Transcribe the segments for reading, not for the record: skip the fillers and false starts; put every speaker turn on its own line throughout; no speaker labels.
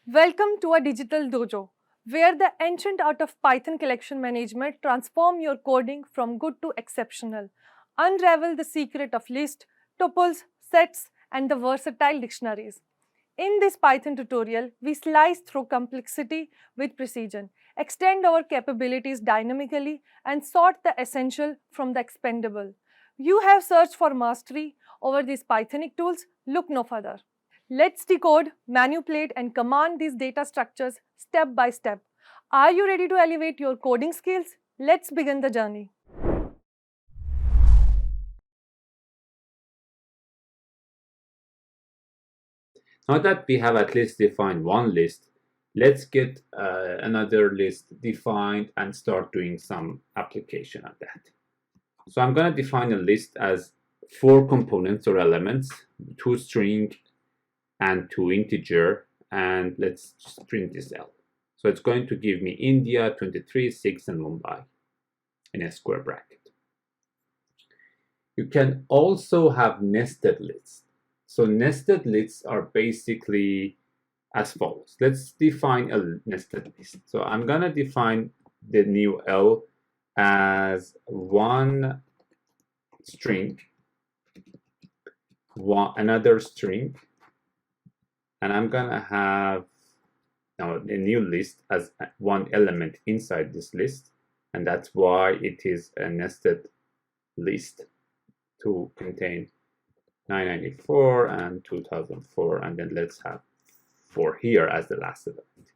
Welcome to a digital dojo, where the ancient art of Python collection management transform your coding from good to exceptional. Unravel the secret of lists, tuples, sets, and the versatile dictionaries. In this Python tutorial, we slice through complexity with precision, extend our capabilities dynamically, and sort the essential from the expendable. You have searched for mastery over these Pythonic tools, look no further. Let's decode, manipulate, and command these data structures step by step. Are you ready to elevate your coding skills? Let's begin the journey.
Now that we have at least defined one list, let's get another list defined and start doing some application of that. So I'm going to define a list as 4 components or elements, 2 string and 2 integer, and let's just print this out. So it's going to give me India, 23, 6, and Mumbai in a square bracket. You can also have nested lists. So nested lists are basically as follows. Let's define a nested list. So I'm going to define the new L as one string, another string, and I'm going to have now a new list as one element inside this list, and that's why it is a nested list to contain 994 and 2004, and then let's have 4 here as the last element.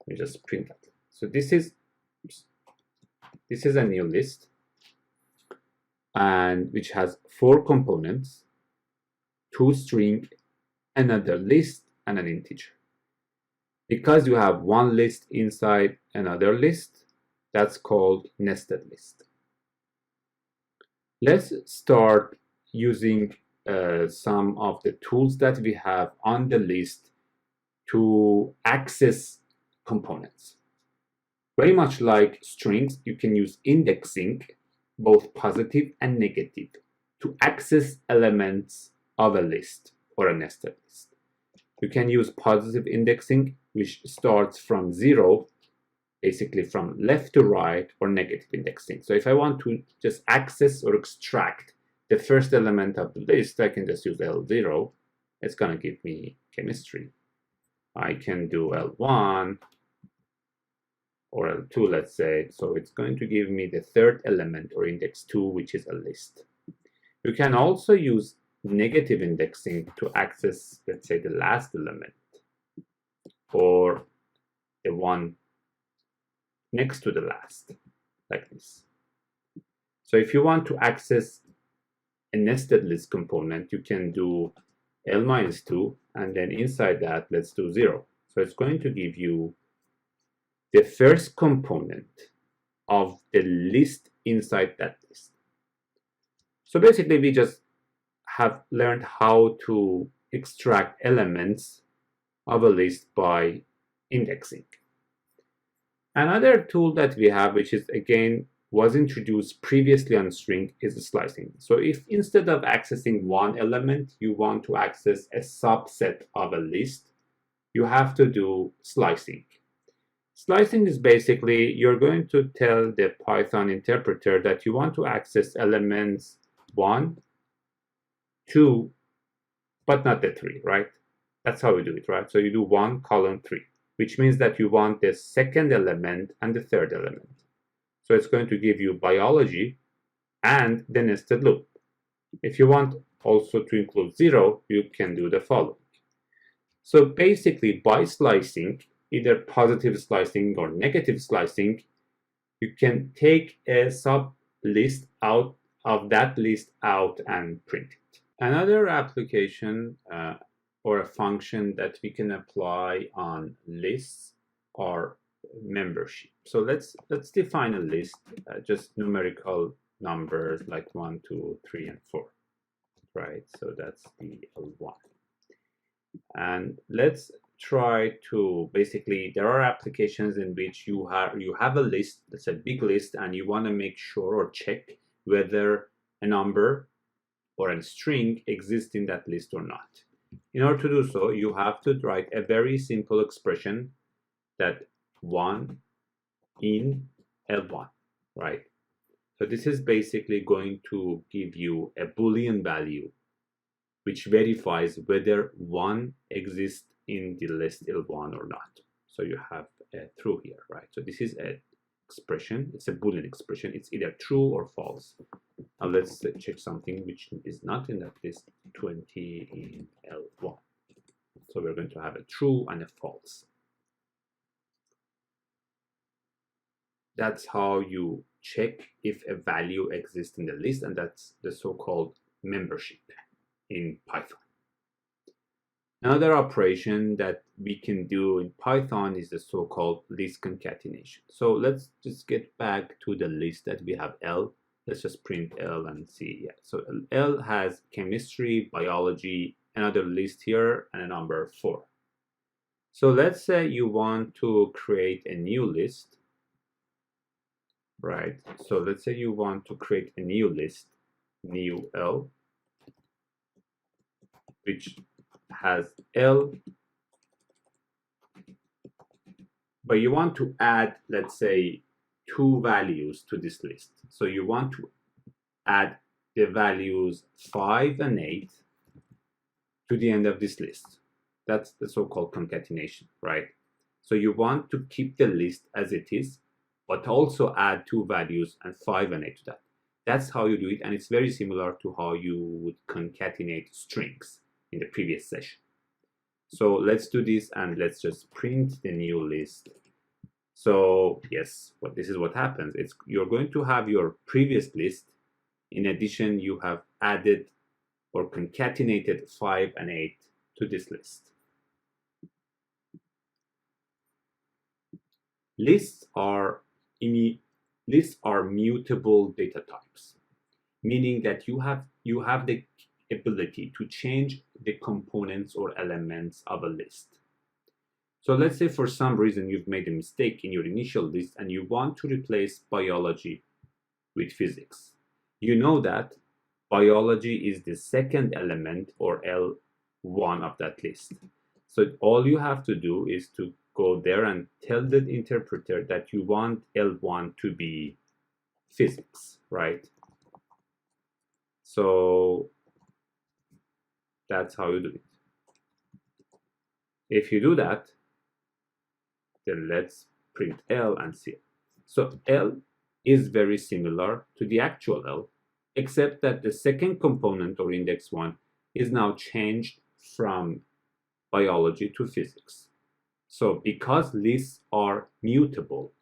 Let me just print that. So this is a new list, and which has 4 components, 2 string, another list, and an integer. Because you have one list inside another list, that's called nested list. Let's start using some of the tools that we have on the list to access components. Very much like strings, you can use indexing, both positive and negative, to access elements of a list or a nested list. You can use positive indexing, which starts from 0, basically from left to right, or negative indexing. So if I want to just access or extract the first element of the list, I can just use L0. It's going to give me chemistry. I can do L1 or L2, let's say. So it's going to give me the third element, or index 2, which is a list. You can also use negative indexing to access, let's say, the last element, or the one next to the last, like this. So if you want to access a nested list component, you can do L-2, and then inside that, let's do 0. So it's going to give you the first component of the list inside that list. So basically, we just have learned how to extract elements of a list by indexing. Another tool that we have, which is again was introduced previously on string, is slicing. So if instead of accessing one element, you want to access a subset of a list, you have to do slicing. Slicing is basically, you're going to tell the Python interpreter that you want to access elements 1, 2, but not the 3, right? That's how we do it, right? So you do 1, 3, which means that you want the second element and the third element. So it's going to give you biology and the nested loop. If you want also to include 0, you can do the following. So basically, by slicing, either positive slicing or negative slicing, you can take a sub list out of that list out and print it. Another application or a function that we can apply on lists are membership. So let's define a list, just numerical numbers like 1, 2, 3, and 4, right? So that's the L1. And let's try to, basically, there are applications in which you have a list, that's a big list, and you want to make sure or check whether a number or a string exists in that list or not. In order to do so, you have to write a very simple expression that 1 in L1, right? So this is basically going to give you a Boolean value which verifies whether 1 exists in the list L1 or not. So you have a true here, right? So this is an expression, it's a Boolean expression, it's either true or false. Now let's check something which is not in that list, 20 in L1. So we're going to have a true and a false. That's how you check if a value exists in the list, and that's the so-called membership in Python. Another operation that we can do in Python is the so-called list concatenation. So let's just get back to the list that we have L. Let's just print L and see. Yeah. So L has chemistry, biology, another list here, and a number 4. So let's say you want to create a new list, right? So let's say you want to create a new list, new L, which has L, but you want to add, let's say, 2 values to this list. So you want to add the values 5 and 8 to the end of this list. That's the so-called concatenation, right? So you want to keep the list as it is, but also add 2 values and 5 and 8 to that. That's how you do it, and it's very similar to how you would concatenate strings in the previous session. So let's do this, and let's just print the new list. So yes, this is what happens. You're going to have your previous list. In addition, you have added or concatenated 5 and 8 to this list. Lists are mutable data types, meaning that you have the ability to change the components or elements of a list. So let's say for some reason you've made a mistake in your initial list and you want to replace biology with physics. You know that biology is the second element or L1 of that list. So all you have to do is to go there and tell the interpreter that you want L1 to be physics, right? So that's how you do it. If you do that, then let's print L and see it. So L is very similar to the actual L, except that the second component or index 1 is now changed from biology to physics. So because lists are mutable,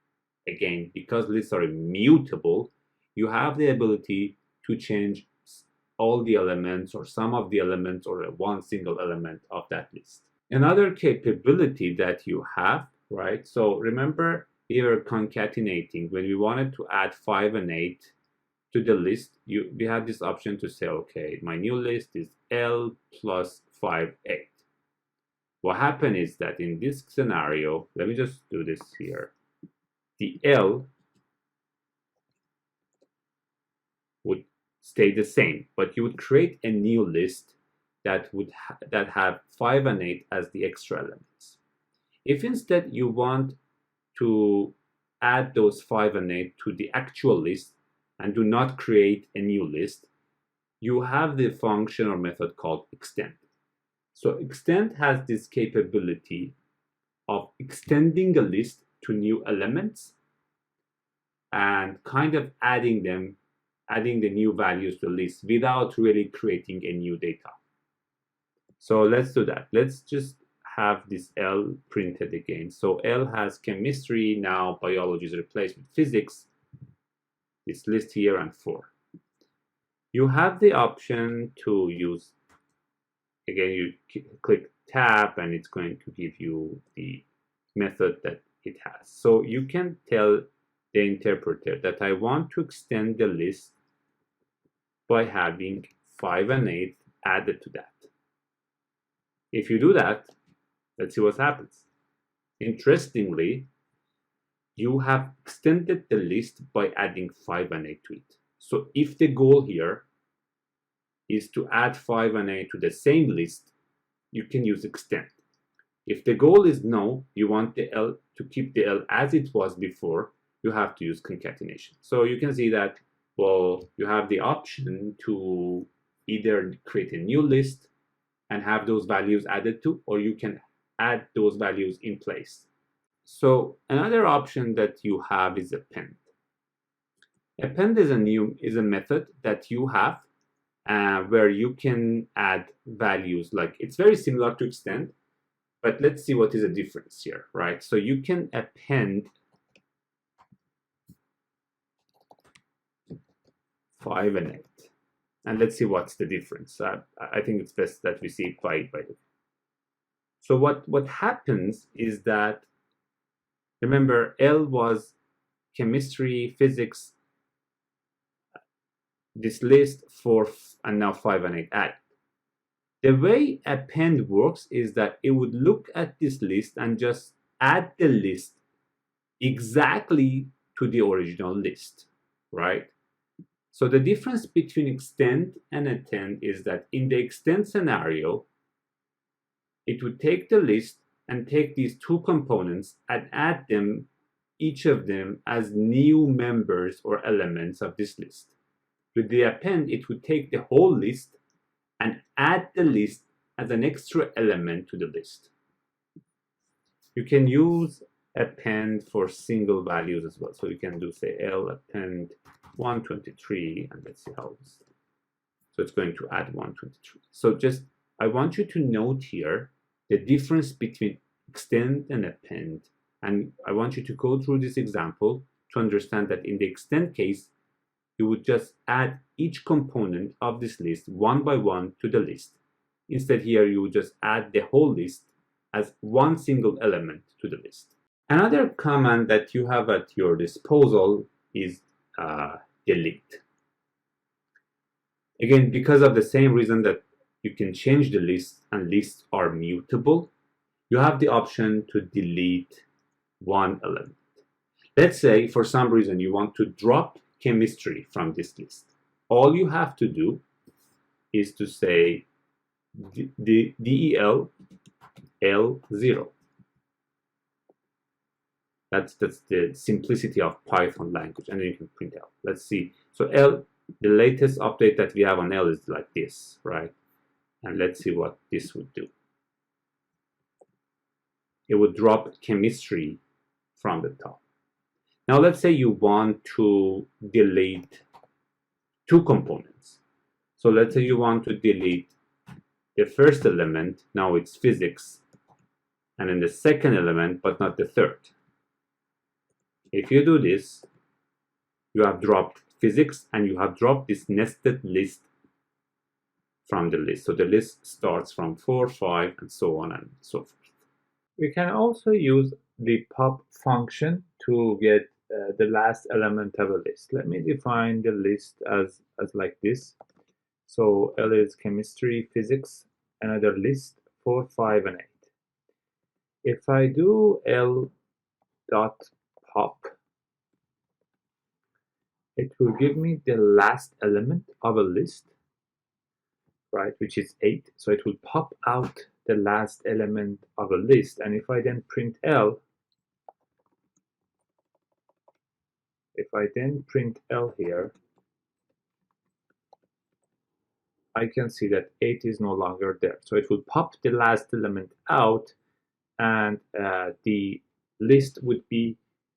again, because lists are immutable, you have the ability to change all the elements or some of the elements or one single element of that list. Another capability that you have, right? So remember, we were concatenating. When we wanted to add 5 and 8 to the list, we had this option to say, okay, my new list is L plus 5, 8. What happened is that in this scenario, let me just do this here. The L would stay the same, but you would create a new list that would have 5 and 8 as the extra elements. If instead you want to add those 5 and 8 to the actual list and do not create a new list, you have the function or method called extend. So extend has this capability of extending a list to new elements and kind of adding the new values to the list without really creating a new data. So let's do that. Let's just have this L printed again. So L has chemistry, now biology is replaced with physics. This list here and 4. You have the option to use, again, you click tab and it's going to give you the method that it has. So you can tell the interpreter that I want to extend the list by having 5 and 8 added to that. If you do that, let's see what happens. Interestingly, you have extended the list by adding 5 and 8 to it. So if the goal here is to add 5 and 8 to the same list, you can use extend. If the goal is no, you want the L to keep the L as it was before, you have to use concatenation. So you can see that, well, you have the option to either create a new list and have those values added to, or you can add those values in place. So another option that you have is append. Append is a method that you have where you can add values. Like, it's very similar to extend, but let's see what is the difference here, right? So you can append 5 and 8. And let's see what's the difference. I think it's best that we see it by the. So what happens is that, remember, L was chemistry, physics, this list for, and now 5 and 8 add. The way append works is that it would look at this list and just add the list exactly to the original list, right? So the difference between extend and append is that in the extend scenario, it would take the list and take these two components and add them, each of them, as new members or elements of this list. With the append, it would take the whole list and add the list as an extra element to the list. You can use append for single values as well. So you can do, say, L append 123, and let's see how this. So it's going to add 123. So just, I want you to note here the difference between extend and append. And I want you to go through this example to understand that in the extend case, you would just add each component of this list one by one to the list. Instead, here you would just add the whole list as one single element to the list. Another command that you have at your disposal is delete. Again, because of the same reason that you can change the list and lists are mutable, you have the option to delete one element. Let's say for some reason you want to drop chemistry from this list. All you have to do is to say del L0. That's the simplicity of Python language, and then you can print out. Let's see. So L, the latest update that we have on L is like this, right? And let's see what this would do. It would drop chemistry from the top. Now let's say you want to delete two components. So let's say you want to delete the first element, now it's physics, and then the second element, but not the third. If you do this, you have dropped physics and you have dropped this nested list from the list. So the list starts from 4, 5, and so on and so forth. We can also use the pop function to get the last element of a list. Let me define the list as like this. So L is chemistry, physics, another list, 4, 5, and 8. If I do L dot pop, it will give me the last element of a list, right, which is 8. So it will pop out the last element of a list. And if I then print L, here, I can see that 8 is no longer there. So it will pop the last element out, and the list would be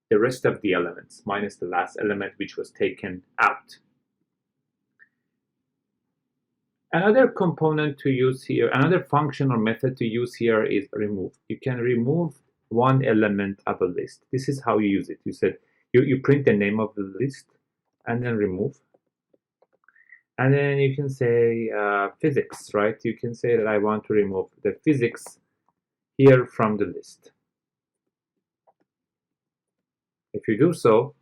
the rest of the elements minus the last element which was taken out. Another component to use here, another function or method to use here is remove. You can remove one element of a list. This is how you use it. You said you print the name of the list and then remove. And then you can say physics, right? You can say that I want to remove the physics here from the list. If you do so,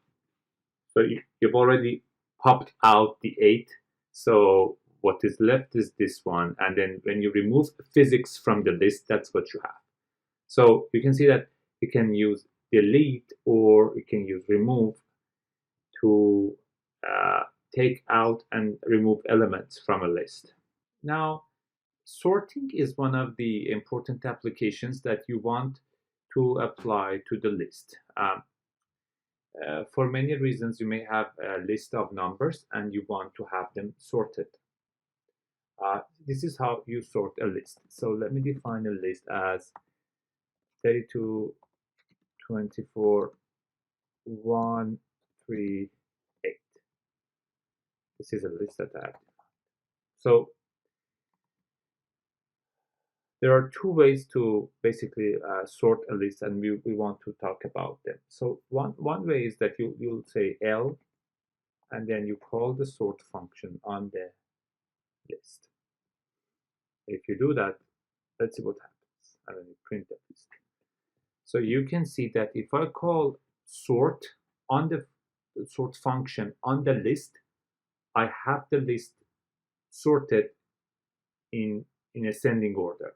you've already popped out the 8. So what is left is this one. And then when you remove physics from the list, that's what you have. So you can see that you can use delete or you can use remove to take out and remove elements from a list. Now, sorting is one of the important applications that you want to apply to the list. For many reasons, you may have a list of numbers and you want to have them sorted. This is how you sort a list. So let me define a list as 32, 24, 1, 3, 8. This is a list that I have defined. So there are two ways to basically sort a list, and we want to talk about them. So one way is that you'll say L, and then you call the sort function on the list. If you do that, let's see what happens. And then you print the list. So you can see that if I call sort on the sort function on the list, I have the list sorted in ascending order.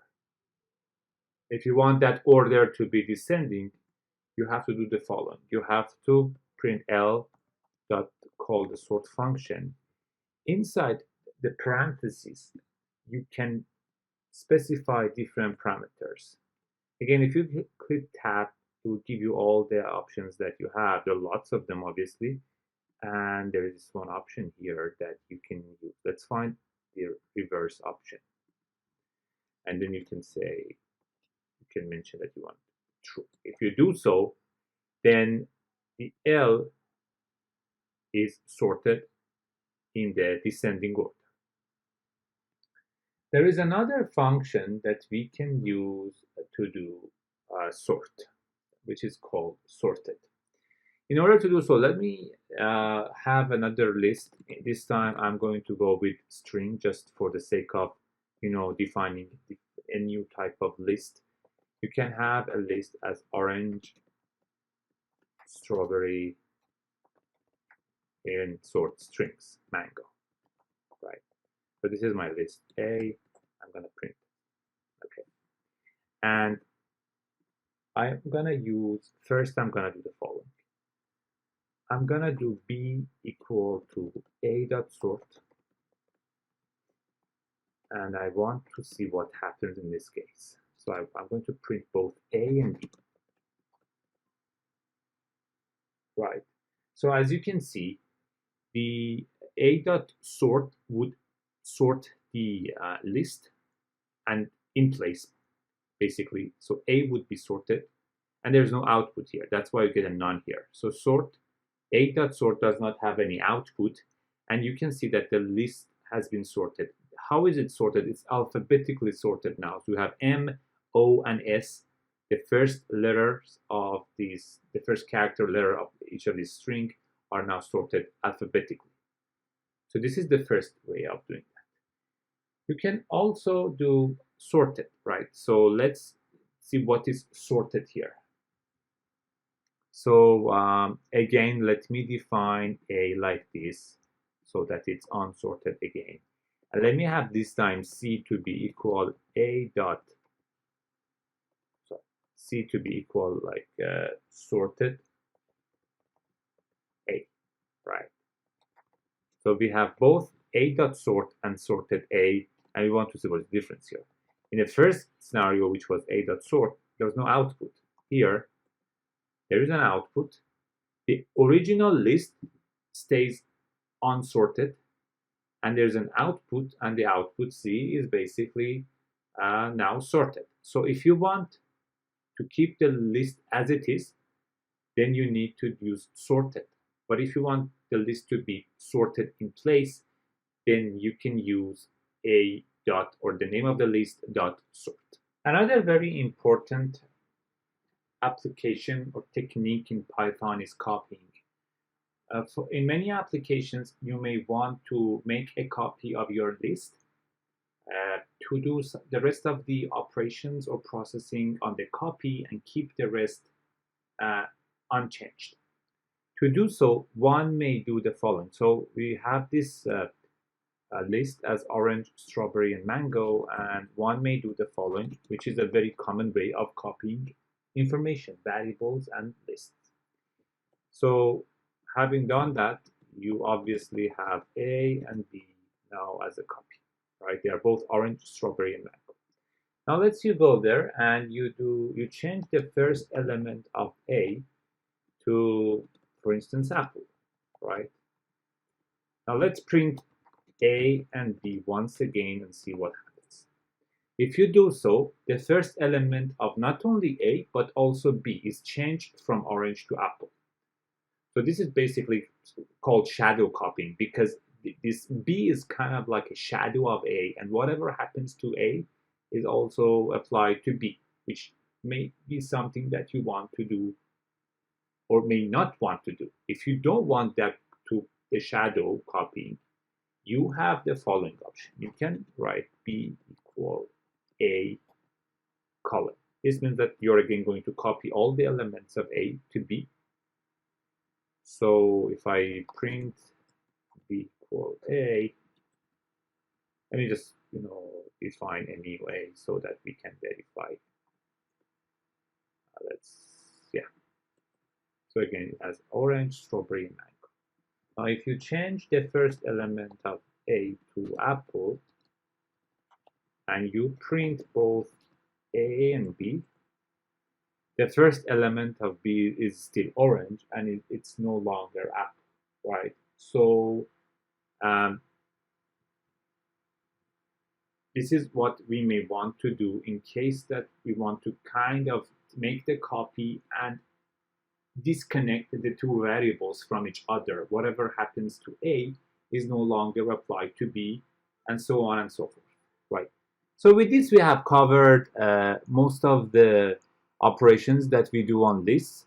If you want that order to be descending, you have to do the following. You have to print L dot call the sort function. Inside the parentheses, you can specify different parameters. Again, if you click tab, it will give you all the options that you have. There are lots of them, obviously. And there is one option here that you can use. Let's find the reverse option. And then you can say, you can mention that you want true. If you do so, then the L is sorted in the descending order. There is another function that we can use to do sort, which is called sorted. In order to do so, let me have another list. This time I'm going to go with string just for the sake of, defining a new type of list. You can have a list as orange, strawberry, and sort strings, mango, right? So this is my list A. I'm going to print. Okay. And I'm going to use, first I'm going to do the following. I'm going to do B equal to A dot sort. And I want to see what happens in this case. So I'm going to print both A and B. Right. So as you can see, the A dot sort would sort the list and in place, basically. So A would be sorted, and there's no output here. That's why you get a none here. So sort A dot sort does not have any output, and you can see that the list has been sorted. How is it sorted? It's alphabetically sorted now. So we have M, O, and S. The first letters of these, the first character letter of each of these string are now sorted alphabetically. So this is the first way of doing that. You can also do sorted, right? So let's see what is sorted here. So again, let me define A like this so that it's unsorted again. And let me have this time C to be equal A dot, so C to be equal like sorted A, right? So we have both A dot sort and sorted A, and we want to see what's the difference here. In the first scenario, which was A dot sort, there was no output. Here, there is an output. The original list stays unsorted, and there's an output, and the output C is basically now sorted. So if you want to keep the list as it is, then you need to use sorted. But if you want the list to be sorted in place, then you can use A dot or the name of the list dot sort. Another very important application or technique in Python is copying. In many applications, you may want to make a copy of your list to do the rest of the operations or processing on the copy and keep the rest unchanged. To do so, one may do the following. So we have this list as orange, strawberry, and mango, and one may do the following, which is a very common way of copying information, variables, and lists. So having done that, you obviously have A and B now as a copy. right? They are both orange, strawberry, and mango. Now let's you go there and you change the first element of A to, for instance, apple, right? Now let's print A and B once again and see what happens. If you do so, the first element of not only A but also B is changed from orange to apple. So this is basically called shadow copying because this B is kind of like a shadow of A, and whatever happens to A is also applied to B, which may be something that you want to do or may not want to do. If you don't want that to the shadow copying, you have the following option. You can write B equal A colon. This means that you're again going to copy all the elements of A to B. So if I print B equal A, let me just define anyway so that we can verify. Yeah. So again, it has orange, strawberry, and mango. Now if you change the first element of A to apple and you print both A and B, the first element of B is still orange and it's no longer apple, right? So this is what we may want to do in case that we want to kind of make the copy and disconnect the two variables from each other. Whatever happens to A is no longer applied to B, and so on and so forth, right? So with this, we have covered most of the operations that we do on lists.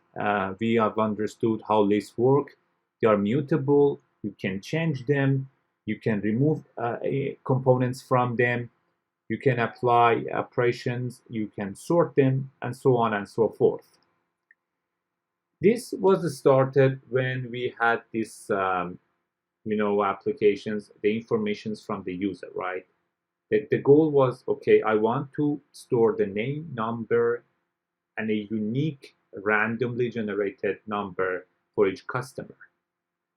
We have understood how lists work. They are mutable. You can change them. You can remove components from them. You can apply operations. You can sort them, and so on and so forth. This was started when we had this, applications, the informations from the user, right? The goal was, okay, I want to store the name, number, and a unique randomly generated number for each customer.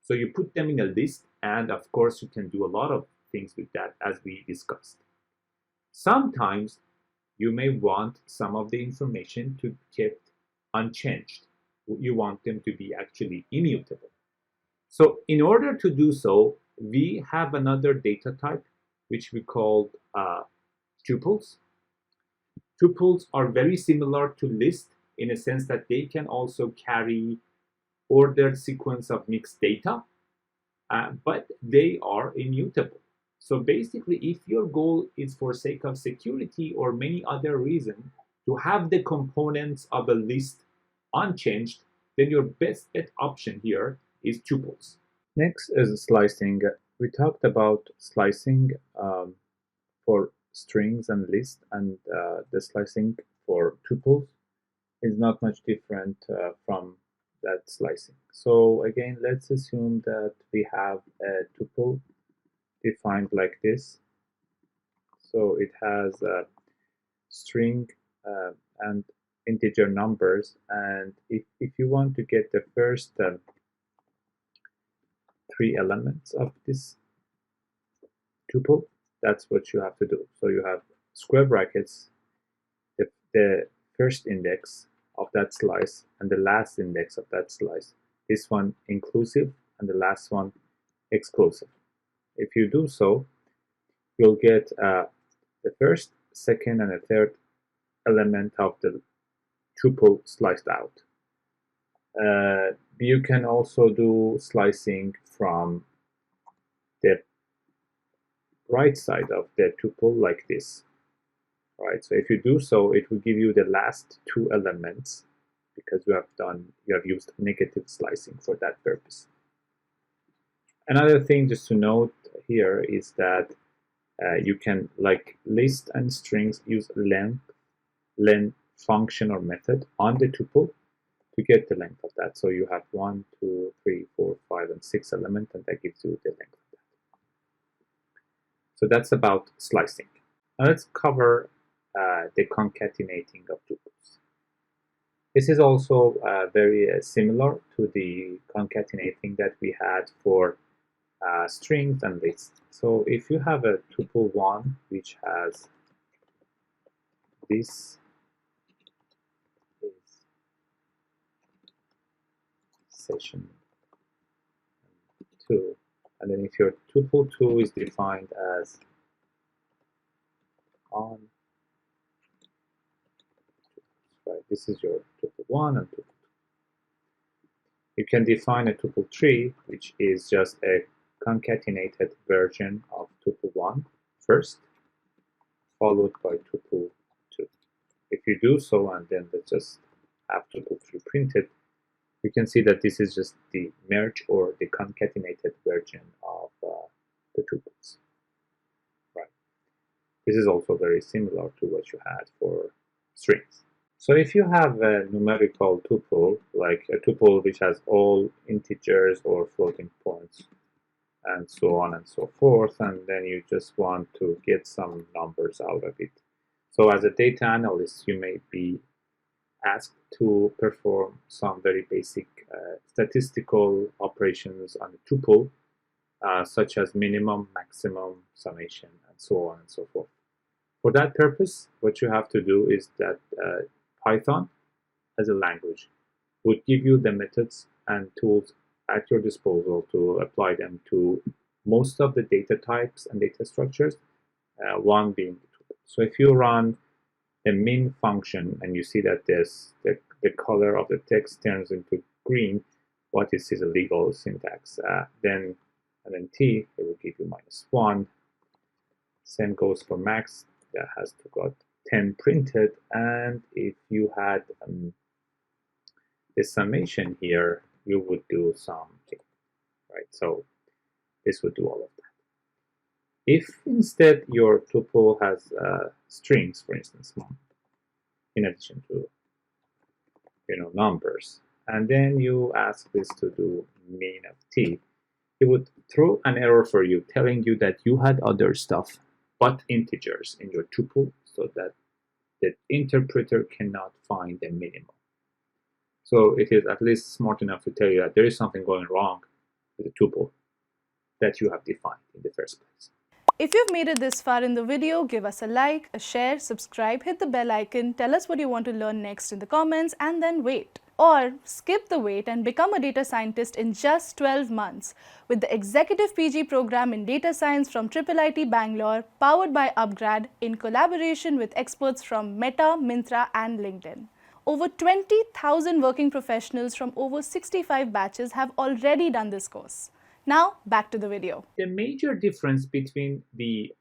So you put them in a list, and of course you can do a lot of things with that as we discussed. Sometimes you may want some of the information to be kept unchanged. You want them to be actually immutable. So in order to do so, we have another data type which we call tuples. Tuples are very similar to lists in a sense that they can also carry ordered sequence of mixed data, but they are immutable. So basically, if your goal is for sake of security or many other reasons to have the components of a list unchanged, then your best bet option here is tuples. Next is slicing. We talked about slicing for strings and lists, and the slicing for tuples is not much different from that slicing. So again, let's assume that we have a tuple defined like this. So it has a string and integer numbers, and if you want to get the first 3 elements of this tuple, that's what you have to do. So you have square brackets, the first index of that slice and the last index of that slice. This one inclusive and the last one exclusive. If you do so, you'll get the first, second, and the third element of the tuple sliced out. You can also do slicing from the right side of the tuple like this. Right, so if you do so, it will give you the last 2 elements because you have used negative slicing for that purpose. Another thing just to note here is that you can, like list and strings, use length function or method on the tuple to get the length of that. So you have 1, 2, 3, 4, 5, and 6 elements, and that gives you the length of that. So that's about slicing. Now let's cover the concatenating of tuples. This is also very similar to the concatenating that we had for strings and lists. So if you have a tuple 1 which has this is session 2, and then if your tuple 2 is defined as on, right, this is your tuple 1 and tuple 2. You can define a tuple 3, which is just a concatenated version of tuple 1 first, followed by tuple 2. If you do so, and then let's just have tuple 3 printed, you can see that this is just the merge or the concatenated version of the tuples. Right. This is also very similar to what you had for strings. So if you have a numerical tuple, like a tuple which has all integers or floating points, and so on and so forth, and then you just want to get some numbers out of it. So as a data analyst, you may be asked to perform some very basic statistical operations on a tuple, such as minimum, maximum, summation, and so on and so forth. For that purpose, what you have to do is that Python, as a language, would give you the methods and tools at your disposal to apply them to most of the data types and data structures, one being the tuple. So if you run the min function and you see that the color of the text turns into green, what is a legal syntax? Then t, it will give you -1. Same goes for max, that has to got 10 printed, and if you had the summation here, you would do something, right? So this would do all of that. If instead your tuple has strings, for instance, in addition to numbers, and then you ask this to do min of t, it would throw an error for you telling you that you had other stuff but integers in your tuple, so that the interpreter cannot find a minimum. So it is at least smart enough to tell you that there is something going wrong with the tuple that you have defined in the first place.
If you've made it this far in the video, give us a like, a share, subscribe, hit the bell icon, tell us what you want to learn next in the comments, and then wait. Or skip the wait and become a data scientist in just 12 months with the Executive PG program in Data Science from IIIT Bangalore, powered by upGrad in collaboration with experts from Meta, Myntra, and LinkedIn. Over 20,000 working professionals from over 65 batches have already done this course. Now, back to the video.
The major difference between the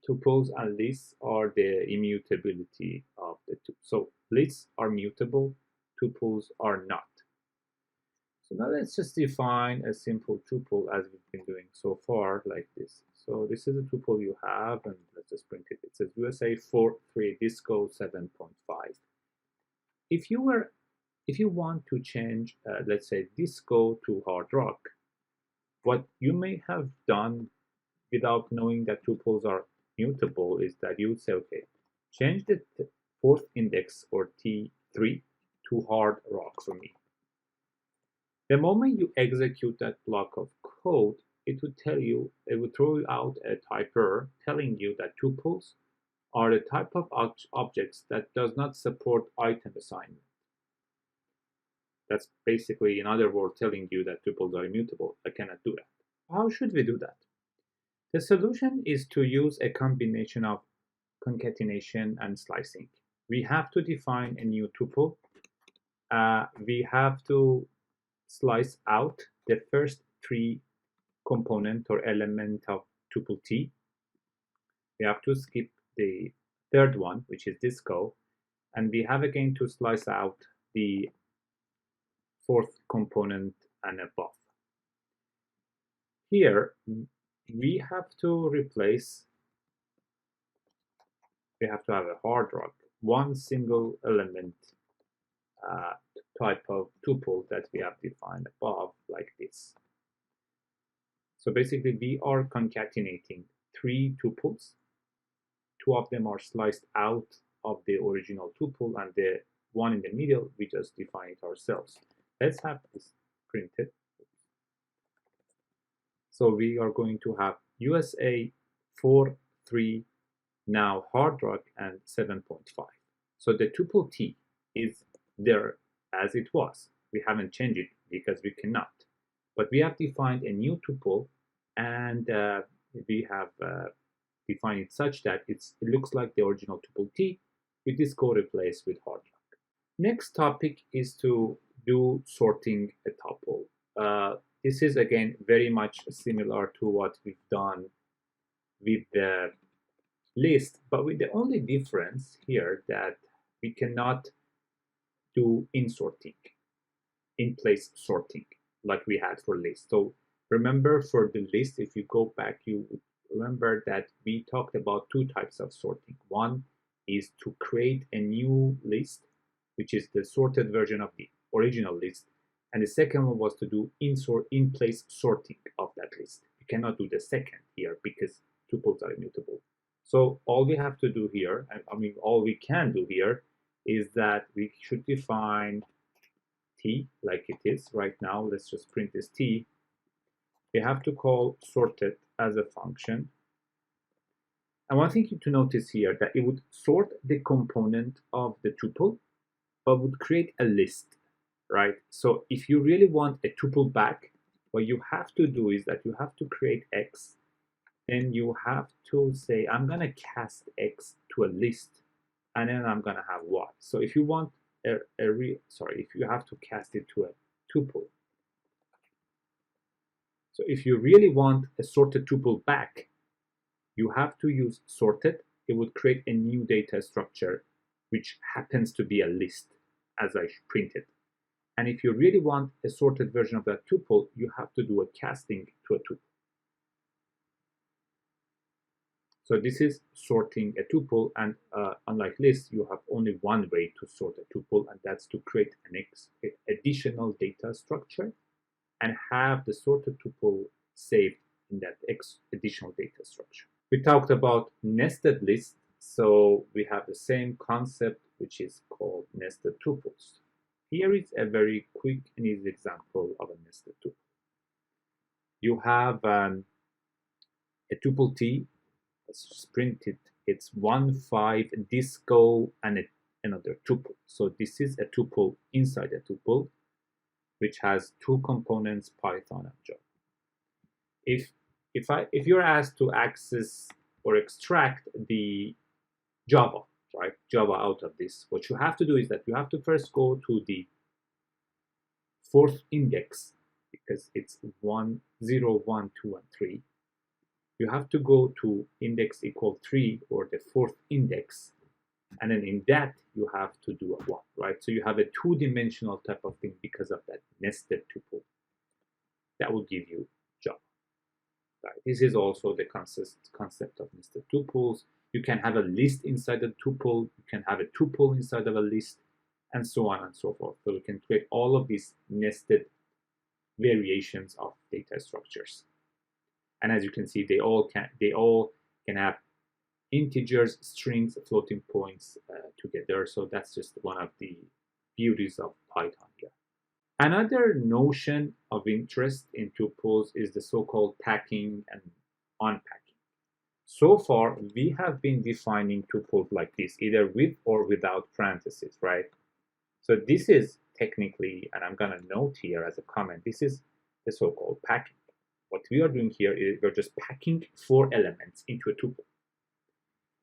tuples and lists are the immutability of the tuples. So lists are mutable, tuples are not. So now let's just define a simple tuple as we've been doing so far, like this. So this is a tuple you have, and let's just print it. It says USA 4.3 Disco 7.5. If you want to change, let's say, disco to hard rock, what you may have done without knowing that tuples are mutable is that you would say, okay, change the fourth index, or T3, to hard rock for me. The moment you execute that block of code, it would throw you out a type error telling you that tuples are the type of objects that does not support item assignment. That's basically, in other words, telling you that tuples are immutable. I cannot do that. How should we do that? The solution is to use a combination of concatenation and slicing. We have to define a new tuple. We have to slice out the first 3 component or element of tuple T. We have to skip the third one, which is disco, and we have again to slice out the 4th component and above. Here, we have to have a hard rock, one single element type of tuple that we have defined above, like this. So basically, we are concatenating 3 tuples. 2 of them are sliced out of the original tuple, and the one in the middle, we just define it ourselves. Let's have this printed. So we are going to have USA 4, 3, now hard rock, and 7.5. So the tuple T is there as it was. We haven't changed it because we cannot. But we have defined a new tuple, and we have defined it such that it looks like the original tuple T with this code replaced with hard rock. Next topic is to do sorting a tuple. This is again very much similar to what we've done with the list, but with the only difference here that we cannot do in place sorting like we had for list. So remember, for the list, if you go back, you remember that we talked about two types of sorting. One is to create a new list, which is the sorted version of the original list, and the second one was to do in place sorting of that list. You cannot do the second here because tuples are immutable. So all we have to do here, all we can do here, is that we should define T like it is right now. Let's just print this T. We have to call sorted as a function. And one thing to notice here, that it would sort the component of the tuple, but would create a list, right? So if you really want a tuple back, what you have to do is that you have to create X, and you have to say, I'm going to cast X to a list, and then I'm going to have Y. So if you want if you have to cast it to a tuple. So if you really want a sorted tuple back, you have to use sorted. It would create a new data structure, which happens to be a list, as I printed. And if you really want a sorted version of that tuple, you have to do a casting to a tuple. So this is sorting a tuple, and unlike list, you have only one way to sort a tuple, and that's to create an additional data structure and have the sorted tuple saved in that additional data structure. We talked about nested lists, so we have the same concept, which is called nested tuples. Here is a very quick and easy example of a nested tuple. You have a tuple T. Let's just print it. It's 1, 5, disco, and another tuple. So this is a tuple inside a tuple, which has two components, Python and Java. If you're asked to access or extract the Java, right, Java out of this, what you have to do is that you have to first go to the fourth index, because it's 1, 0, 1, 2, and 3. You have to go to index equal 3, or the fourth index, and then in that you have to do a 1, right? So you have a two-dimensional type of thing because of that nested tuple. That will give you Java. Right. This is also the concept of nested tuples. You can have a list inside a tuple, you can have a tuple inside of a list, and so on and so forth. So you can create all of these nested variations of data structures. And as you can see, they all can have integers, strings, floating points together. So that's just one of the beauties of Python here. Another notion of interest in tuples is the so-called packing and unpacking. So far, we have been defining tuples like this, either with or without parentheses, right? So this is technically, and I'm going to note here as a comment, this is the so-called packing. What we are doing here is we're just packing 4 elements into a tuple.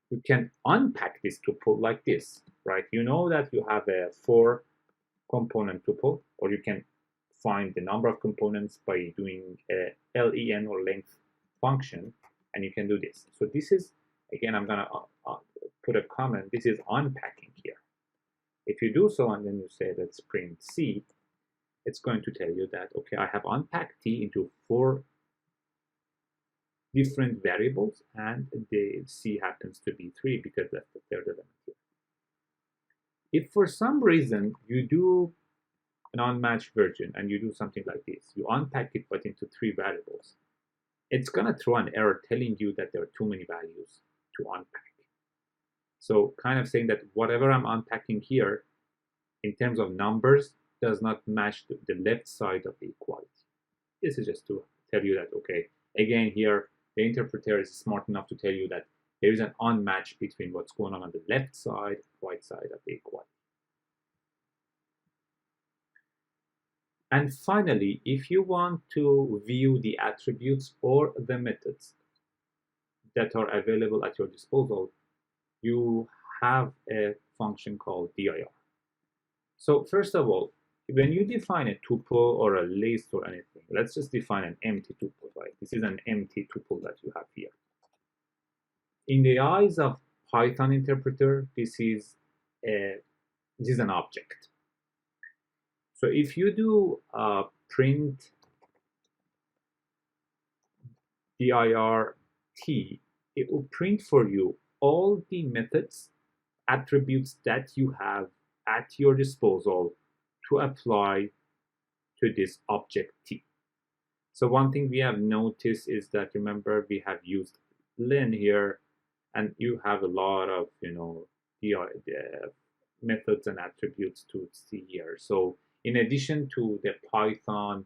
You can unpack this tuple like this, right? You know that you have a 4-component tuple, or you can find the number of components by doing a len or length function, and you can do this. So this is, again, I'm going to put a comment. This is unpacking here. If you do so, and then you say let's print C, it's going to tell you that, okay, I have unpacked T into 4 different variables, and the C happens to be 3 because that's the third element here. If for some reason you do an unmatched version and you do something like this, you unpack it but into 3 variables, it's going to throw an error telling you that there are too many values to unpack. So kind of saying that whatever I'm unpacking here in terms of numbers does not match the left side of the equality. This is just to tell you that, okay, Again, here, the interpreter is smart enough to tell you that there is an unmatch between what's going on the left side, right side of the equality. And finally, if you want to view the attributes or the methods that are available at your disposal, you have a function called dir. So first of all, when you define a tuple or a list or anything, let's just define an empty tuple, right? This is an empty tuple that you have here. In the eyes of Python interpreter, this is an object. So if you do print dirt, it will print for you all the methods, attributes that you have at your disposal to apply to this object T. So one thing we have noticed is that, remember, we have used len here, and you have a lot of, methods and attributes to see here. So in addition to the Python,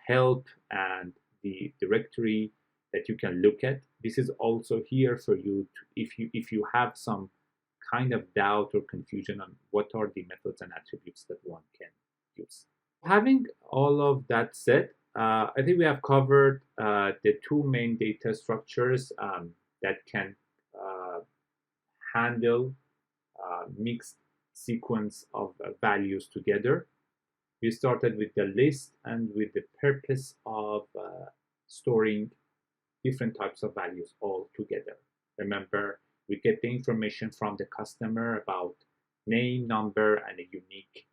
help and the directory that you can look at, this is also here for you to, if you have some kind of doubt or confusion on what are the methods and attributes that one can use. Having all of that said, I think we have covered the two main data structures that can handle mixed sequence of values together. We started with the list and with the purpose of storing different types of values all together. Remember, we get the information from the customer about name, number, and a unique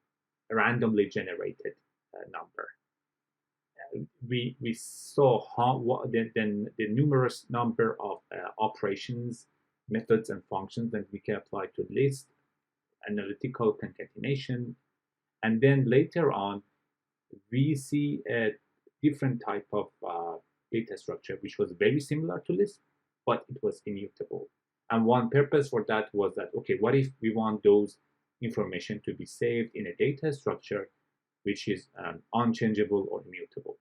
randomly generated number. We saw the numerous number of operations, methods, and functions that we can apply to list, analytical concatenation, and then later on we see a different type of data structure which was very similar to list, but it was immutable. And one purpose for that was that, okay, what if we want those information to be saved in a data structure which is unchangeable or immutable?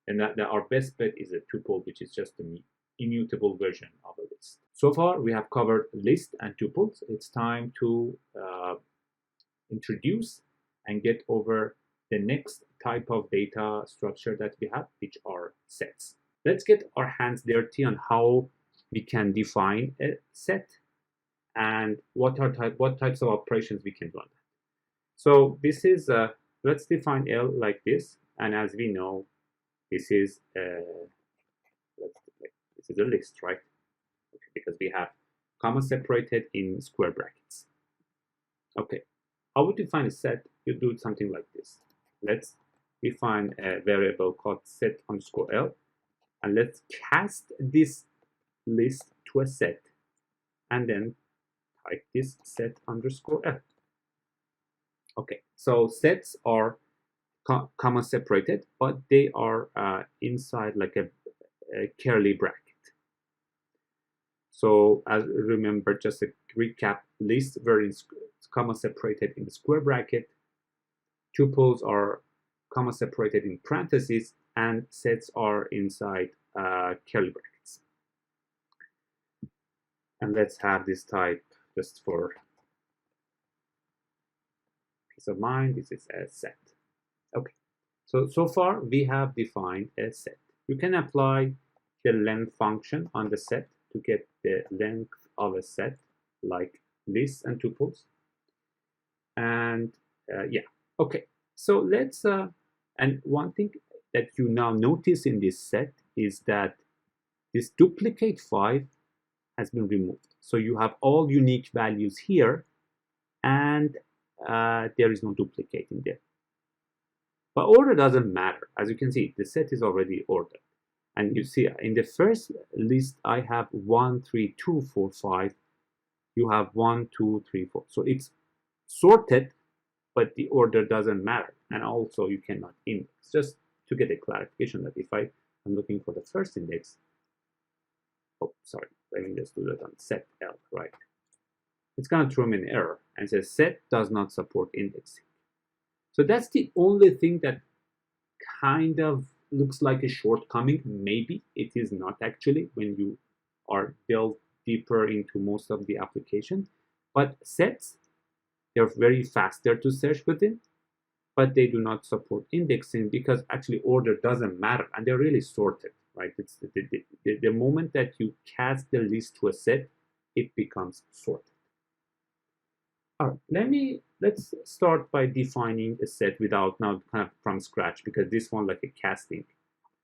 And that our best bet is a tuple, which is just the immutable version of a list. So far, we have covered list and tuples. It's time to introduce and get over the next type of data structure that we have, which are sets. Let's get our hands dirty on how we can define a set and what types of operations we can run. So this is let's define L like this, and as we know, this is a list, right? Okay, because we have comma separated in square brackets. Okay, how would you define a set? You do something like this. Let's define a variable called set underscore L, and let's cast this list to a set, and then type this set underscore L. Okay, so sets are comma separated, but they are inside like a curly bracket. So as remember, just a recap, lists were in comma separated in the square bracket, tuples are comma separated in parentheses, and sets are inside curly brackets. And let's have this type just for peace of mind. This is a set. Okay, so far we have defined a set. You can apply the length function on the set to get the length of a set, like lists and tuples. And yeah, okay. So let's and one thing that you now notice in this set is that this duplicate 5 has been removed. So you have all unique values here, and there is no duplicating there. But order doesn't matter. As you can see, the set is already ordered. And you see in the first list, I have 1, 3, 2, 4, 5. You have 1, 2, 3, 4. So it's sorted, but the order doesn't matter. And also you cannot index. Just to get a clarification that if I am looking for the first index, oh, sorry, let me just do that on set L, right? It's going to throw me an error and says set does not support indexing. So that's the only thing that kind of looks like a shortcoming. Maybe it is not actually when you are delved deeper into most of the application. But sets, they're very fast there to search within, but they do not support indexing because actually order doesn't matter and they're really sorted, right? It's the moment that you cast the list to a set, it becomes sorted. All right, let's start by defining a set without now kind of from scratch, because this one like a casting.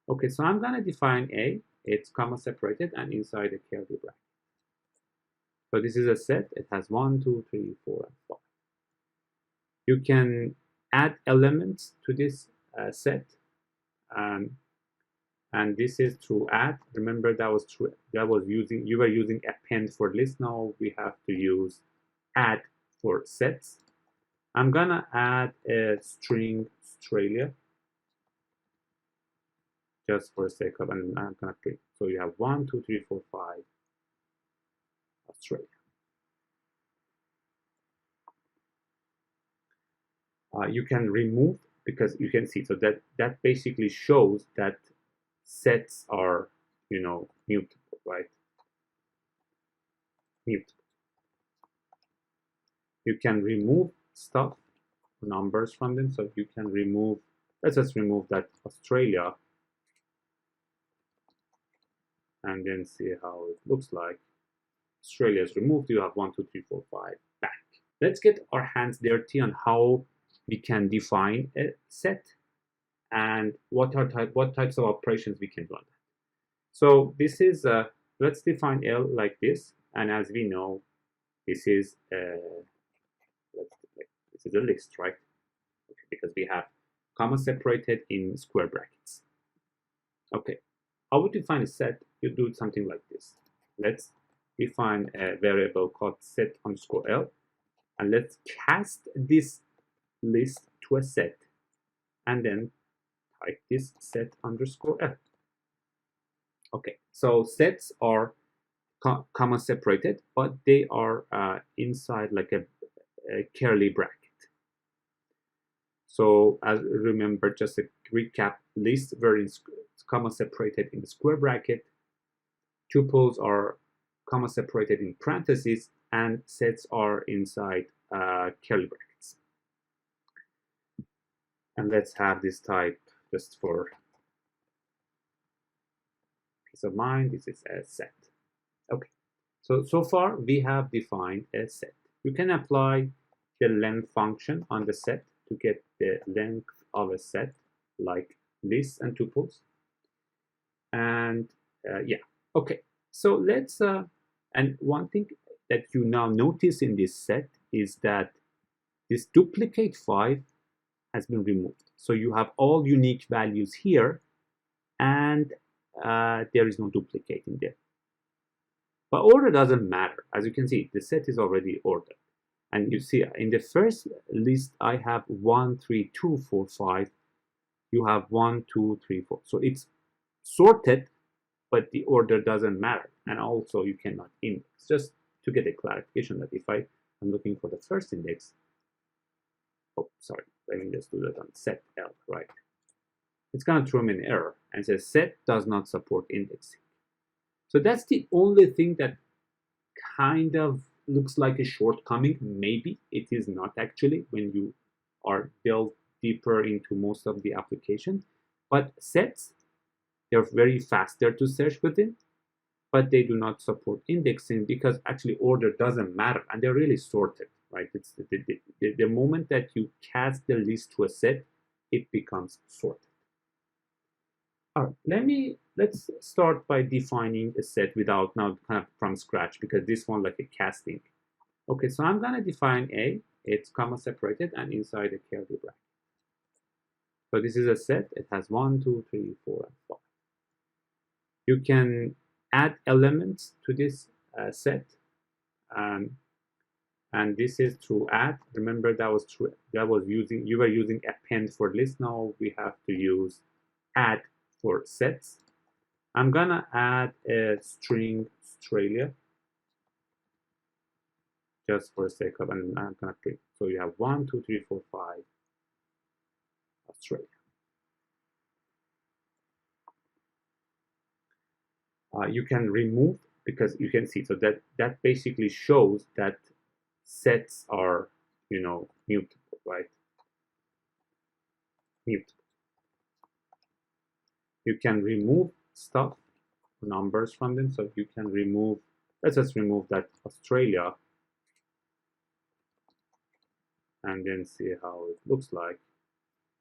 Okay, so I'm gonna define A, it's comma separated and inside a curly bracket. So this is a set, it has 1, 2, 3, 4, and 5. You can add elements to this set, and this is through add. Remember that was true. You were using append for list. Now we have to use add for sets. I'm gonna add a string Australia just for the sake of, and I'm gonna print. So you have 1, 2, 3, 4, 5 Australia. You can remove, because you can see, so that basically shows that sets are, mutable, right? Mutable. You can remove stuff, numbers from them. So you can remove, let's just remove that Australia and then see how it looks like. Australia is removed. You have 1, 2, 3, 4, 5 back. Let's get our hands dirty on how we can define a set and what types of operations we can do on that. So this is let's define L like this, and as we know, this is a list, right? Okay, because we have comma separated in square brackets. Okay, how would you define a set? You do something like this. Let's define a variable called set underscore L, and let's cast this list to a set, and then type this set underscore L. Okay, so sets are comma separated, but they are inside like a curly bracket. So as remember, just a recap, lists were in comma separated in the square bracket, tuples are comma separated in parentheses, and sets are inside curly brackets. And let's have this type just for peace of mind. This is a set. Okay, so far we have defined a set. You can apply the length function on the set to get the length of a set, like lists and tuples. And yeah, okay. So let's and one thing that you now notice in this set is that this duplicate 5 has been removed. So you have all unique values here, and there is no duplicating there. But order doesn't matter. As you can see, the set is already ordered. And you see in the first list, I have 1, 3, 2, 4, 5. You have 1, 2, 3, 4. So it's sorted, but the order doesn't matter. And also you cannot index. Just to get a clarification that if I am looking for the first index, oh, sorry, let me just do that on set L, right? It's going to throw me an error and says set does not support indexing. So that's the only thing that kind of looks like a shortcoming. Maybe it is not actually when you are delved deeper into most of the application. But sets, they're very fast there to search within, but they do not support indexing because actually order doesn't matter and they're really sorted, right? It's the moment that you cast the list to a set, it becomes sorted. All right, let's start by defining a set without now kind of from scratch, because this one like a casting. Okay, so I'm gonna define A, it's comma separated and inside a curly bracket. So this is a set, it has 1, 2, 3, 4, and 5. You can add elements to this set, and this is through add. Remember you were using append for list. Now we have to use add for sets. I'm gonna add a string Australia just for the sake of, and I'm gonna print. So you have 1, 2, 3, 4, 5 Australia. you can remove, because you can see, so that basically shows that sets are, mutable, right? Mutable. You can remove stuff, numbers from them. So you can remove, let's just remove that Australia and then see how it looks like.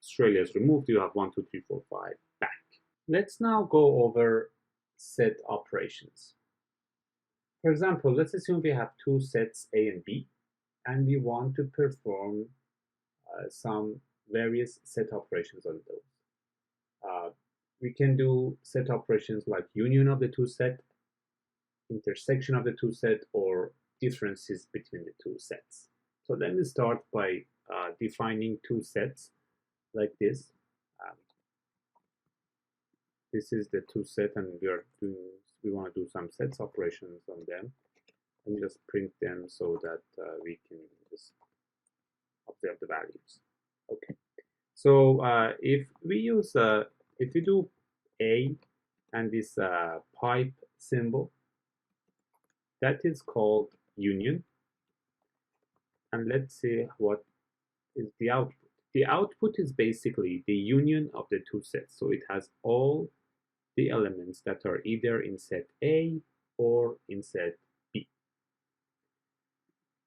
Australia is removed. You have 1, 2, 3, 4, 5 back. Let's now go over set operations. For example, let's assume we have two sets A and B, and we want to perform some various set operations on those. We can do set operations like union of the two set, intersection of the two set, or differences between the two sets. So let me start by defining two sets like this. This is the two set, and we want to do some sets operations on them. Let me just print them so that we can just observe the values. Okay. So if we do A and this pipe symbol, that is called union. And let's see what is the output. The output is basically the union of the two sets. So it has all the elements that are either in set A or in set B.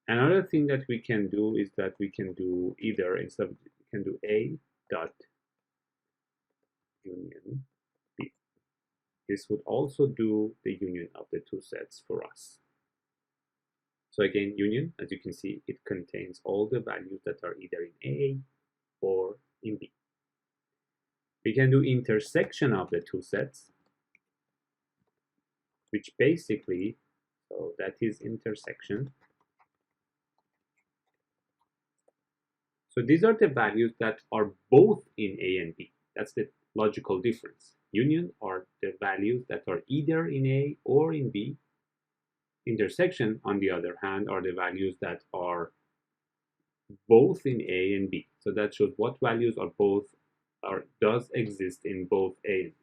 Another thing that we can do is that we can do either, instead of, we can do A dot union B. This would also do the union of the two sets for us. So again, union, as you can see, it contains all the values that are either in A or in B. We can do intersection of the two sets, which basically, so that is intersection. So these are the values that are both in A and B. That's the logical difference. Union are the values that are either in A or in B. Intersection, on the other hand, are the values that are both in A and B. So that shows what values are both, or does exist in both A and B.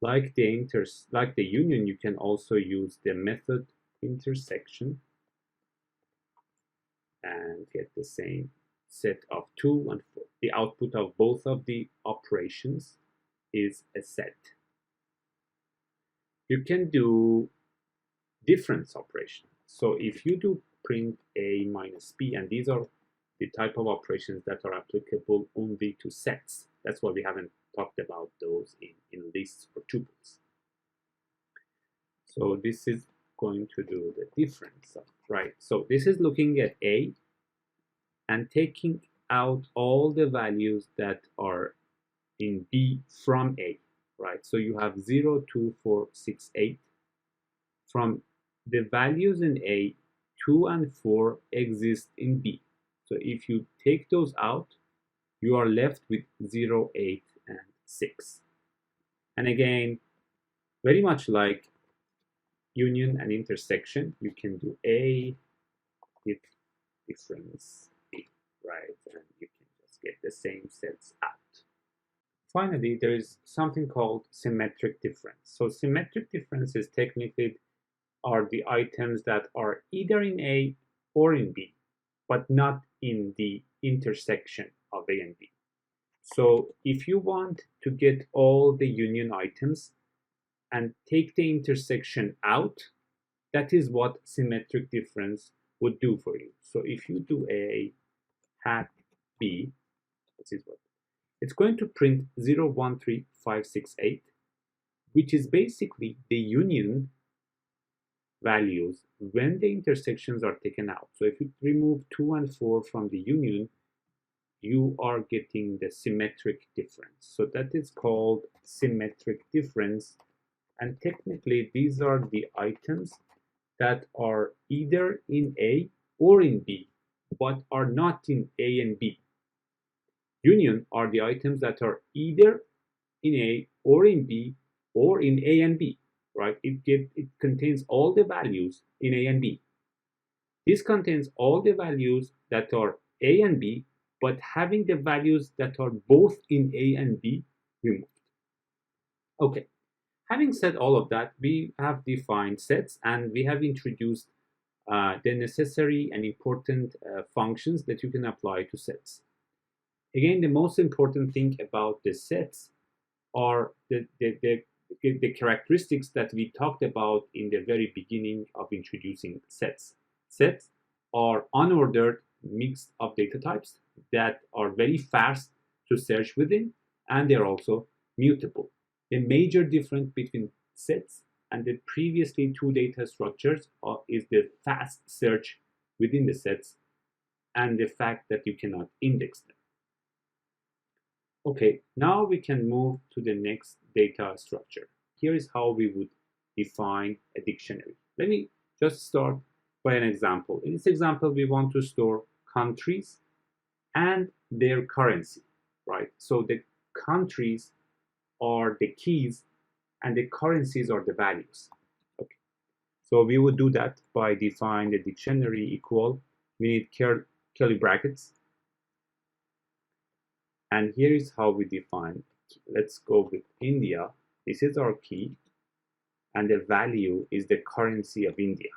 Like the union, you can also use the method intersection and get the same set of 2 and 4. The output of both of the operations is a set. You can do difference operation. So if you do print A minus B, and these are the type of operations that are applicable only to sets. That's why we haven't talked about those in lists or tuples. So this is going to do the difference, right? So this is looking at A and taking out all the values that are in B from A, right? So you have 0, 2, 4, 6, 8. From the values in A, 2 and 4 exist in B. So if you take those out, you are left with 0, 8, and 6. And again, very much like union and intersection, you can do A with difference B, right? And you can just get the same sets out. Finally, there is something called symmetric difference. So symmetric differences technically are the items that are either in A or in B, but not in the intersection of A and B. So if you want to get all the union items and take the intersection out, that is what symmetric difference would do for you. So if you do A hat B, this is what it's going to print 0, 1, 3, 5, 6, 8, which is basically the union values when the intersections are taken out. So if you remove 2 and 4 from the union, you are getting the symmetric difference. So that is called symmetric difference. And technically, these are the items that are either in A or in B, but are not in A and B. Union are the items that are either in A or in B, or in A and B, right? It contains all the values in A and B. This contains all the values that are A and B, but having the values that are both in A and B removed. Okay, Having said all of that, we have defined sets and we have introduced the necessary and important functions that you can apply to sets. Again, the most important thing about the sets are the characteristics that we talked about in the very beginning of introducing sets. Sets are unordered mix of data types that are very fast to search within, and they're also mutable. The major difference between sets and the previously two data structures is the fast search within the sets and the fact that you cannot index them. Okay, now we can move to the next data structure. Here is how we would define a dictionary. Let me just start by an example. In this example, we want to store countries and their currency, right? So the countries are the keys and the currencies are the values. Okay. So we would do that by defining the dictionary equal. We need curly brackets. And here is how we define. Let's go with India. This is our key, and the value is the currency of India.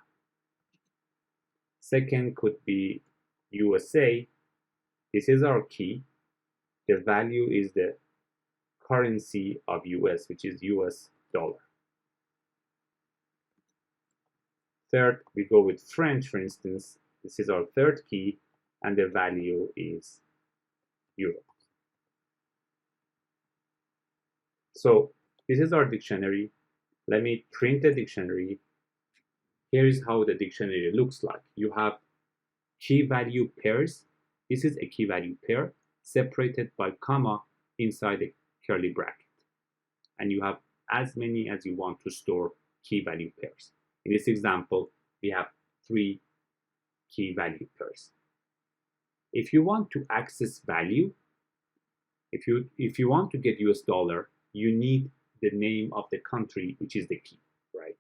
Second could be USA. This is our key. The value is the currency of US, which is US dollar. Third, we go with French, for instance. This is our third key, and the value is euro. So this is our dictionary. Let me print the dictionary. Here is how the dictionary looks like. You have key value pairs. This is a key value pair separated by comma inside a curly bracket. And you have as many as you want to store key value pairs. In this example, we have 3 key value pairs. If you want to access value, if you want to get US dollar, you need the name of the country, which is the key, right?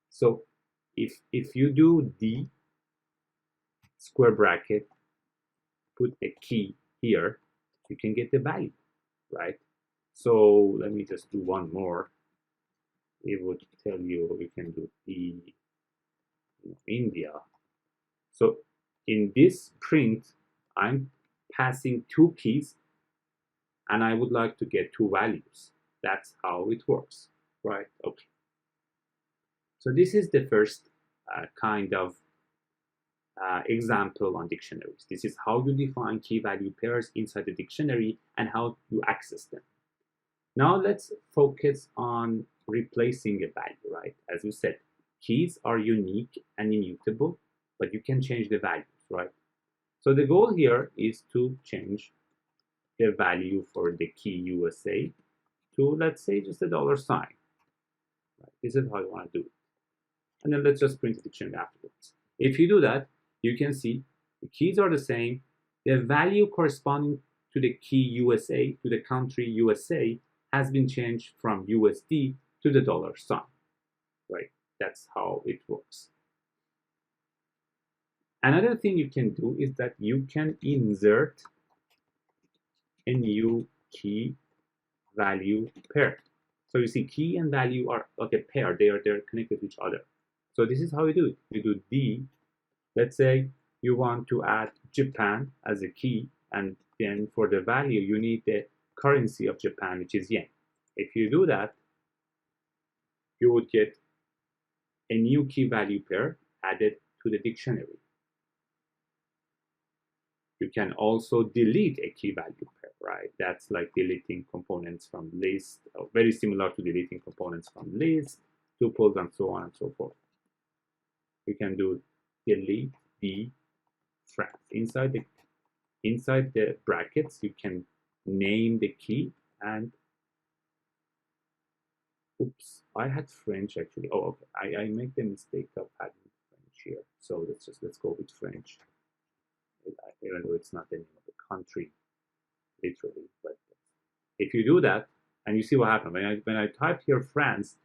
So if you do D square bracket, put a key here, you can get the value, right? So let me just do one more. It would tell you we can do D India. So in this print, I'm passing 2 keys and I would like to get 2 values. That's how it works, right? Okay. So this is the first kind of example on dictionaries. This is how you define key value pairs inside the dictionary and how you access them. Now let's focus on replacing a value, right? As we said, keys are unique and immutable, but you can change the values, right? So the goal here is to change the value for the key USA to, let's say, just a $sign. Right? This is how you want to do it. And then let's just print the dictionary afterwards. If you do that, you can see the keys are the same. The value corresponding to the key USA, to the country USA, has been changed from USD to the $sign. Right? That's how it works. Another thing you can do is that you can insert a new key value pair. So you see, key and value are like a pair. They're connected to each other. So this is how we do it. You do D. Let's say you want to add Japan as a key, and then for the value you need the currency of Japan, which is yen. If you do that, you would get a new key value pair added to the dictionary. You can also delete a key value pair, right? That's like deleting components from list, very similar to deleting components from list, tuples, and so on and so forth. You can do delete the France. Inside the brackets, you can name the key and oops, I had French actually. Oh, okay. I make the mistake of having French here. So let's go with French. Even though it's not the name of the country, literally. But if you do that, and you see what happened, when I typed here France,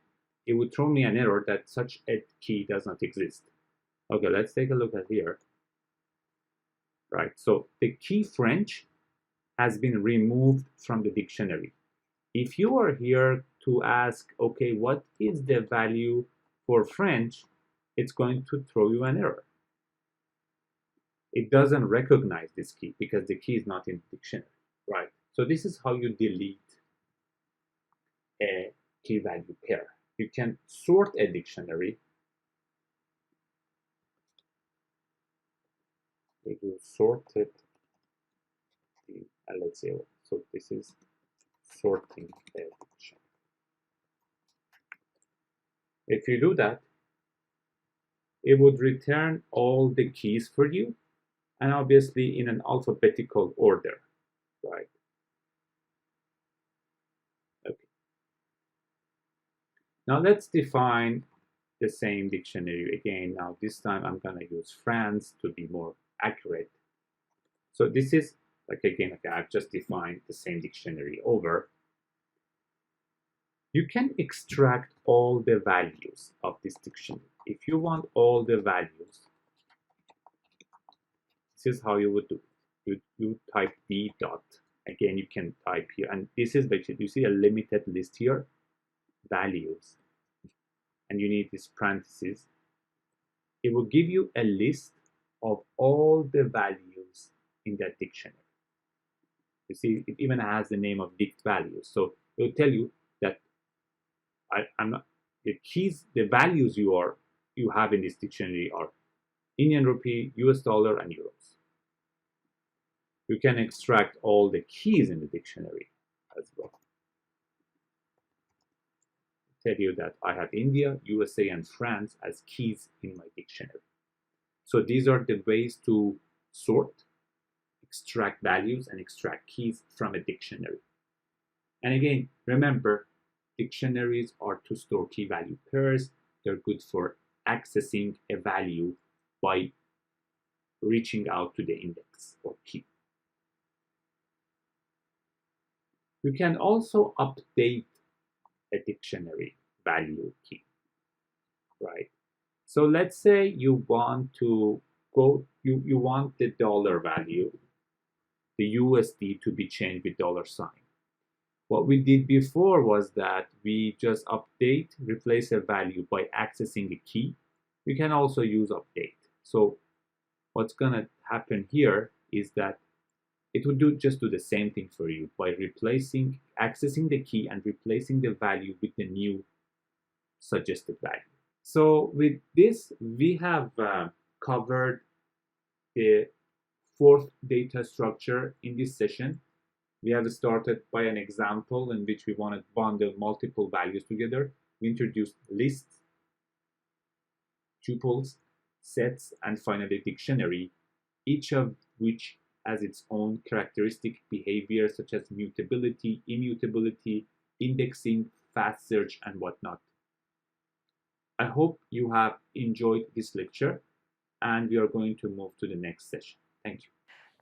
it would throw me an error that such a key does not exist. Okay, let's take a look at here. Right, so the key French has been removed from the dictionary. If you are here to ask, okay, what is the value for French, it's going to throw you an error. It doesn't recognize this key because the key is not in the dictionary, right? So this is how you delete a key value pair. You can sort a dictionary. You do sorted, let's say, so this is sorting a dictionary. If you do that, it would return all the keys for you, and obviously in an alphabetical order, right? Okay. Now let's define the same dictionary again. Now this time I'm going to use France to be more accurate. So this is like, again, okay, I've just defined the same dictionary over. You can extract all the values of this dictionary. If you want all the values, this is how you would do it. You type d dot. Again, you can type here, and this is basically, you see a limited list here, values, and you need this parentheses. It will give you a list of all the values in that dictionary. You see, it even has the name of dict values. So it will tell you that the keys, the values you have in this dictionary are Indian rupee, US dollar, and euros. You can extract all the keys in the dictionary as well. Tell you that I have India, USA, and France as keys in my dictionary. So these are the ways to sort, extract values, and extract keys from a dictionary. And again, remember, dictionaries are to store key value pairs. They're good for accessing a value by reaching out to the index or key. You can also update a dictionary value key, right? So let's say you want to go, you want the dollar value, the USD, to be changed with $sign. What we did before was that we just update, replace a value by accessing a key. We can also use update. So what's gonna happen here is that it would just do the same thing for you by accessing the key and replacing the value with the new suggested value. So with this, we have covered the fourth data structure in this session. We have started by an example in which we want to bundle multiple values together. We introduced lists, tuples, sets, and finally dictionary, each of which has its own characteristic behavior such as mutability, immutability, indexing, fast search, and whatnot. I hope you have enjoyed this lecture, and we are going to move to the next session. Thank you.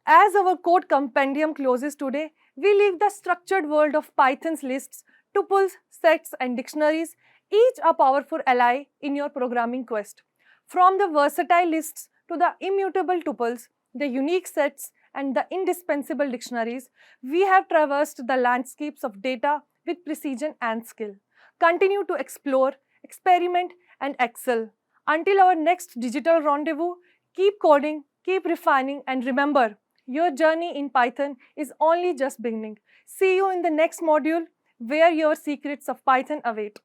As our code compendium closes today, we leave the structured world of Python's lists, tuples, sets, and dictionaries, each a powerful ally in your programming quest. From the versatile lists to the immutable tuples, the unique sets, and the indispensable dictionaries, we have traversed the landscapes of data with precision and skill. Continue to explore, experiment, and excel. Until our next digital rendezvous, keep coding, keep refining, and remember, your journey in Python is only just beginning. See you in the next module where your secrets of Python await.